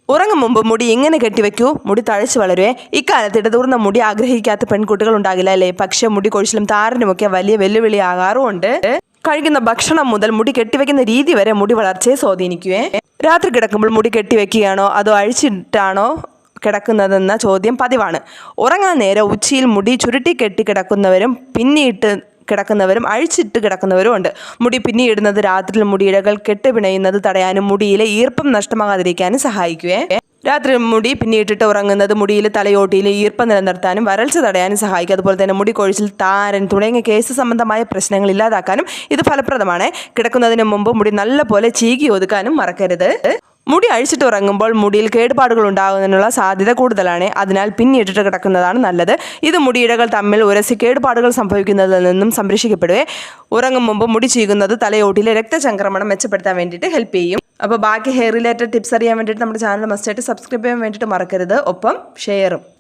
ഉറങ്ങും മുമ്പ് മുടി എങ്ങനെ കെട്ടിവെക്കൂ? മുടി തഴച്ചു വളരുവേ. ഇക്കാലത്ത് ഇടതൂർന്ന മുടി ആഗ്രഹിക്കാത്ത പെൺകുട്ടികൾ ഉണ്ടാകില്ല അല്ലേ? പക്ഷെ മുടി കൊഴിച്ചിലും താരനുമൊക്കെ വലിയ വെല്ലുവിളിയാകാറുമുണ്ട്. കഴിക്കുന്ന ഭക്ഷണം മുതൽ മുടി കെട്ടിവെക്കുന്ന രീതി വരെ മുടി വളർച്ചയെ സ്വാധീനിക്കുവേ. രാത്രി കിടക്കുമ്പോൾ മുടി കെട്ടിവെക്കുകയാണോ അതോ അഴിച്ചിട്ടാണോ കിടക്കുന്നതെന്ന ചോദ്യം പതിവാണ്. ഉറങ്ങാൻ നേരം ഉച്ചിയിൽ മുടി ചുരുട്ടി കെട്ടി കിടക്കുന്നവരും പിന്നിട്ട് കിടക്കുന്നവരും അഴിച്ചിട്ട് കിടക്കുന്നവരും ഉണ്ട്. മുടി പിന്നിയിടുന്നത് രാത്രിയിൽ മുടിയിഴകൾ കെട്ടുപിണയുന്നത് തടയാനും മുടിയിലെ ഈർപ്പം നഷ്ടമാകാതിരിക്കാനും സഹായിക്കുവേ. രാത്രി മുടി പിന്നിയിട്ടിട്ട് ഉറങ്ങുന്നത് മുടിയിൽ തലയോട്ടിയിൽ ഈർപ്പം നിലനിർത്താനും വരൾച്ച തടയാനും സഹായിക്കും. അതുപോലെ തന്നെ മുടി കൊഴിച്ചിൽ, താരൻ തുടങ്ങിയ കേസ് സംബന്ധമായ പ്രശ്നങ്ങൾ ഇല്ലാതാക്കാനും ഇത് ഫലപ്രദമാണ്. കിടക്കുന്നതിന് മുമ്പ് മുടി നല്ലപോലെ ചീകി ഒതുക്കാനും മറക്കരുത്. മുടി അഴിച്ചിട്ട് ഉറങ്ങുമ്പോൾ മുടിയിൽ കേടുപാടുകൾ ഉണ്ടാകുന്നതിനുള്ള സാധ്യത കൂടുതലാണ്. അതിനാൽ പിന്നിയിട്ടിട്ട് കിടക്കുന്നതാണ് നല്ലത്. ഇത് മുടിയിഴകൾ തമ്മിൽ ഉരസി കേടുപാടുകൾ സംഭവിക്കുന്നതിൽ നിന്നും സംരക്ഷിക്കപ്പെടുവേ. ഉറങ്ങും മുമ്പ് മുടി ചീകുന്നത് തലയോട്ടിയിലെ രക്തചംക്രമണം മെച്ചപ്പെടുത്താൻ വേണ്ടിയിട്ട് ഹെൽപ്പ് ചെയ്യും. അപ്പോൾ ബാക്കി ഹെയർ റിലേറ്റഡ് ടിപ്സ് അറിയാൻ വേണ്ടിയിട്ട് നമ്മുടെ ചാനൽ മസ്റ്റായിട്ട് സബ്സ്ക്രൈബ് ചെയ്യാൻ വേണ്ടിയിട്ട് മറക്കരുത്. ഒപ്പം ഷെയറും.